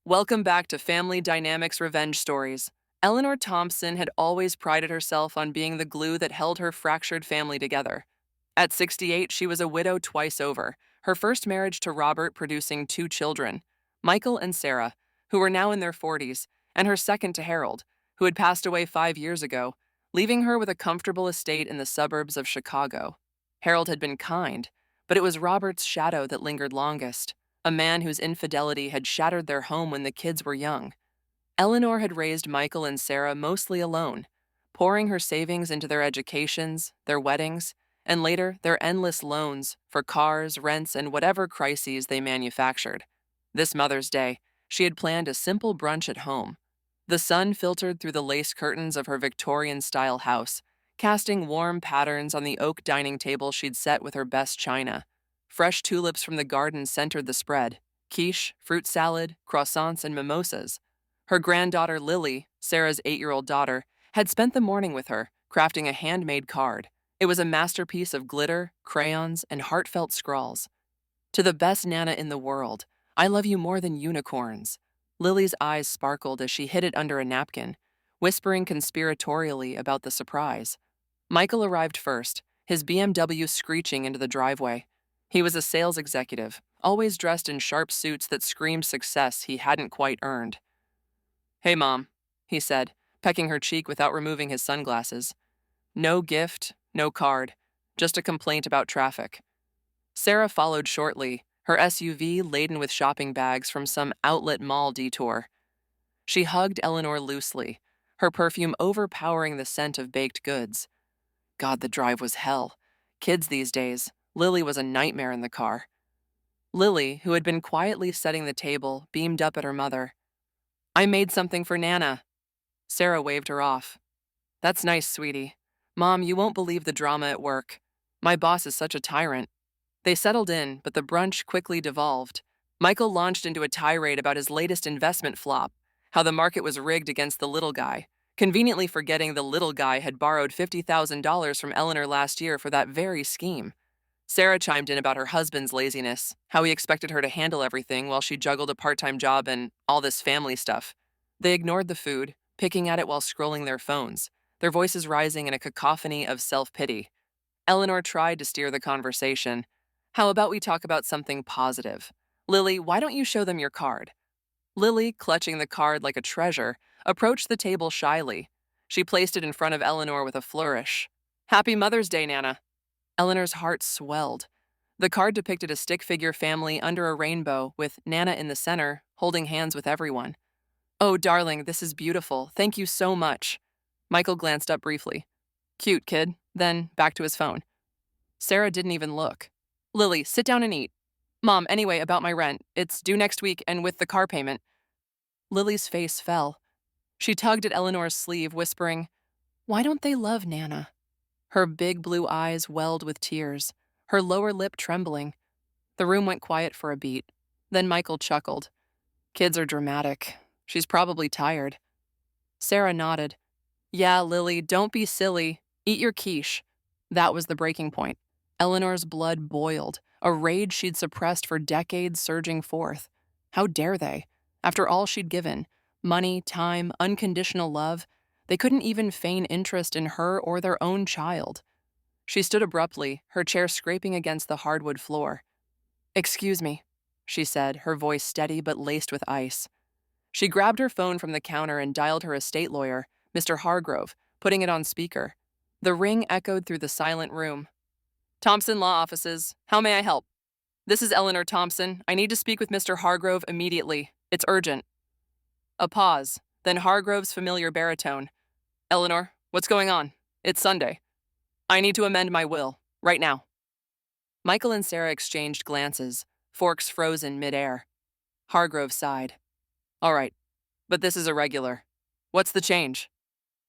Welcome back to Family Dynamics Revenge Stories. Eleanor Thompson had always prided herself on being the glue that held her fractured family together. At 68, she was a widow twice over, her first marriage to Robert producing two children, Michael and Sarah, who were now in their 40s, and her second to Harold, who had passed away 5 years ago, leaving her with a comfortable estate in the suburbs of Chicago. Harold had been kind, but it was Robert's shadow that lingered longest, a man whose infidelity had shattered their home when the kids were young. Eleanor had raised Michael and Sarah mostly alone, pouring her savings into their educations, their weddings, and later their endless loans for cars, rents, and whatever crises they manufactured. This Mother's Day, she had planned a simple brunch at home. The sun filtered through the lace curtains of her Victorian-style house, casting warm patterns on the oak dining table she'd set with her best china. Fresh tulips from the garden centered the spread: quiche, fruit salad, croissants, and mimosas. Her granddaughter Lily, Sarah's 8-year-old daughter, had spent the morning with her, crafting a handmade card. It was a masterpiece of glitter, crayons, and heartfelt scrawls. "To the best Nana in the world, I love you more than unicorns." Lily's eyes sparkled as she hid it under a napkin, whispering conspiratorially about the surprise. Michael arrived first, his BMW screeching into the driveway. He was a sales executive, always dressed in sharp suits that screamed success he hadn't quite earned. "Hey, Mom," he said, pecking her cheek without removing his sunglasses. No gift, no card, just a complaint about traffic. Sarah followed shortly, her SUV laden with shopping bags from some outlet mall detour. She hugged Eleanor loosely, her perfume overpowering the scent of baked goods. God, the drive was hell. Kids these days. Lily was a nightmare in the car. Lily, who had been quietly setting the table, beamed up at her mother. "I made something for Nana." Sarah waved her off. "That's nice, sweetie. Mom, you won't believe the drama at work. My boss is such a tyrant." They settled in, but the brunch quickly devolved. Michael launched into a tirade about his latest investment flop, how the market was rigged against the little guy, conveniently forgetting the little guy had borrowed $50,000 from Eleanor last year for that very scheme. Sarah chimed in about her husband's laziness, how he expected her to handle everything while she juggled a part-time job and all this family stuff. They ignored the food, picking at it while scrolling their phones, their voices rising in a cacophony of self-pity. Eleanor tried to steer the conversation. "How about we talk about something positive? Lily, why don't you show them your card?" Lily, clutching the card like a treasure, approached the table shyly. She placed it in front of Eleanor with a flourish. "Happy Mother's Day, Nana." Eleanor's heart swelled. The card depicted a stick-figure family under a rainbow, with Nana in the center, holding hands with everyone. "Oh, darling, this is beautiful. Thank you so much." Michael glanced up briefly. "Cute, kid." Then back to his phone. Sarah didn't even look. "Lily, sit down and eat." "Mom, anyway, about my rent. It's due next week, and with the car payment." Lily's face fell. She tugged at Eleanor's sleeve, whispering, "Why don't they love Nana?" Her big blue eyes welled with tears, her lower lip trembling. The room went quiet for a beat. Then Michael chuckled. "Kids are dramatic. She's probably tired." Sarah nodded. "Yeah, Lily, don't be silly. Eat your quiche." That was the breaking point. Eleanor's blood boiled, a rage she'd suppressed for decades surging forth. How dare they? After all she'd given, money, time, unconditional love, they couldn't even feign interest in her or their own child. She stood abruptly, her chair scraping against the hardwood floor. "Excuse me," she said, her voice steady but laced with ice. She grabbed her phone from the counter and dialed her estate lawyer, Mr. Hargrove, putting it on speaker. The ring echoed through the silent room. "Thompson Law Offices, how may I help?" "This is Eleanor Thompson. I need to speak with Mr. Hargrove immediately. It's urgent." A pause, then Hargrove's familiar baritone. "Eleanor, what's going on? It's Sunday. I need to amend my will, right now." Michael and Sarah exchanged glances, forks frozen midair. Hargrove sighed. "All right, but this is irregular. What's the change?"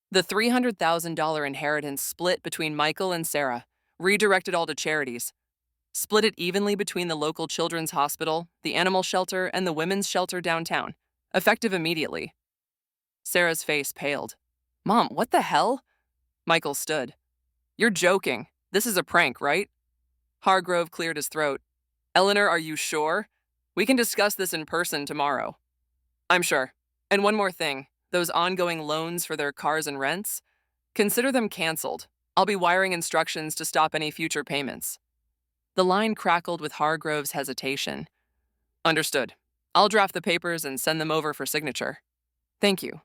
"The $300,000 inheritance split between Michael and Sarah, redirected all to charities. Split it evenly between the local children's hospital, the animal shelter, and the women's shelter downtown, effective immediately." Sarah's face paled. "Mom, what the hell?" Michael stood. "You're joking. This is a prank, right?" Hargrove cleared his throat. "Eleanor, are you sure? We can discuss this in person tomorrow." I'm sure. And one more thing, those ongoing loans for their cars and rents, consider them canceled. I'll be wiring instructions to stop any future payments. The line crackled with Hargrove's hesitation. Understood. I'll draft the papers and send them over for signature. Thank you.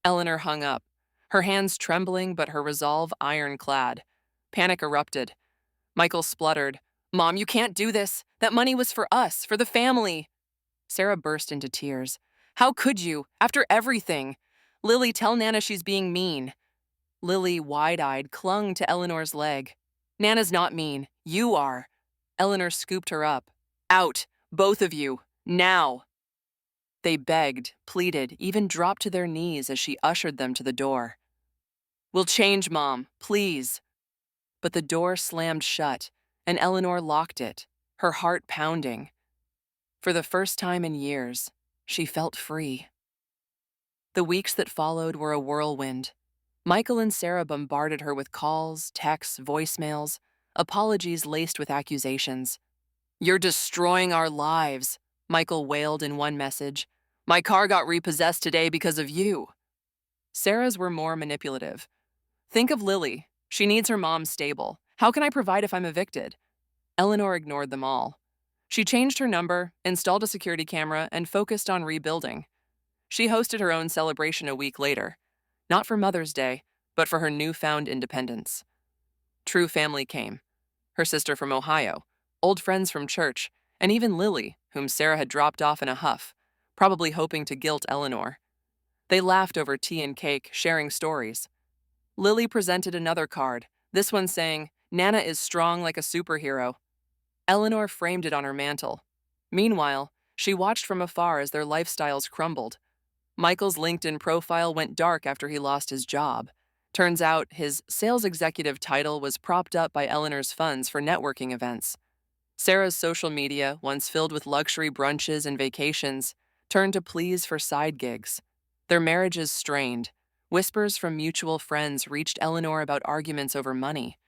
Eleanor hung up, her hands trembling but her resolve ironclad. Panic erupted. Michael spluttered, Mom, you can't do this. That money was for us, for the family. Sarah burst into tears. How could you, after everything? Lily, tell Nana she's being mean. Lily, wide-eyed, clung to Eleanor's leg. Nana's not mean. You are. Eleanor scooped her up. Out, both of you, now. They begged, pleaded, even dropped to their knees as she ushered them to the door. We'll change, Mom, please. But the door slammed shut, and Eleanor locked it, her heart pounding. For the first time in years, she felt free. The weeks that followed were a whirlwind. Michael and Sarah bombarded her with calls, texts, voicemails, apologies laced with accusations. You're destroying our lives, Michael wailed in one message. My car got repossessed today because of you. Sarah's were more manipulative. Think of Lily. She needs her mom stable. How can I provide if I'm evicted? Eleanor ignored them all. She changed her number, installed a security camera, and focused on rebuilding. She hosted her own celebration a week later, not for Mother's Day, but for her newfound independence. True family came. Her sister from Ohio, old friends from church, and even Lily, whom Sarah had dropped off in a huff, probably hoping to guilt Eleanor. They laughed over tea and cake, sharing stories. Lily presented another card, this one saying, Nana is strong like a superhero. Eleanor framed it on her mantle. Meanwhile, she watched from afar as their lifestyles crumbled. Michael's LinkedIn profile went dark after he lost his job. Turns out his sales executive title was propped up by Eleanor's funds for networking events. Sarah's social media, once filled with luxury brunches and vacations, turned to pleas for side gigs. Their marriages strained. Whispers from mutual friends reached Eleanor about arguments over money.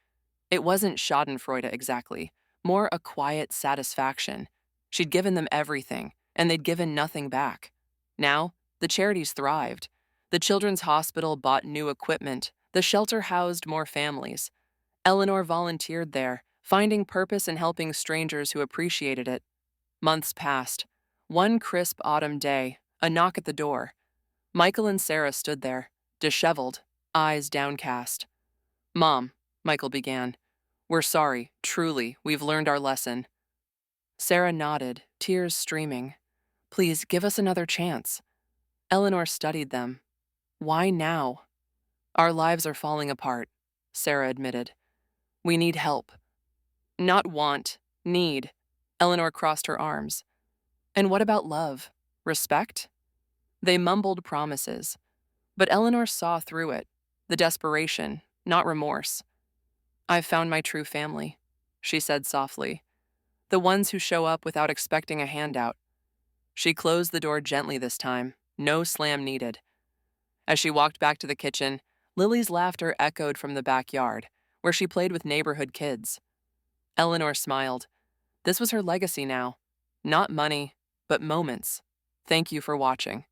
It wasn't schadenfreude exactly, more a quiet satisfaction. She'd given them everything, and they'd given nothing back. Now, the charities thrived. The Children's Hospital bought new equipment. The shelter housed more families. Eleanor volunteered there, finding purpose in helping strangers who appreciated it. Months passed. One crisp autumn day, a knock at the door. Michael and Sarah stood there, disheveled, eyes downcast. Mom, Michael began. We're sorry, truly, we've learned our lesson. Sarah nodded, tears streaming. Please, give us another chance. Eleanor studied them. Why now? Our lives are falling apart, Sarah admitted. We need help. Not want, need. Eleanor crossed her arms. And what about love? Respect? They mumbled promises. But Eleanor saw through it, the desperation, not remorse. I've found my true family, she said softly. The ones who show up without expecting a handout. She closed the door gently this time, no slam needed. As she walked back to the kitchen, Lily's laughter echoed from the backyard, where she played with neighborhood kids. Eleanor smiled. This was her legacy now. Not money, but moments. Thank you for watching.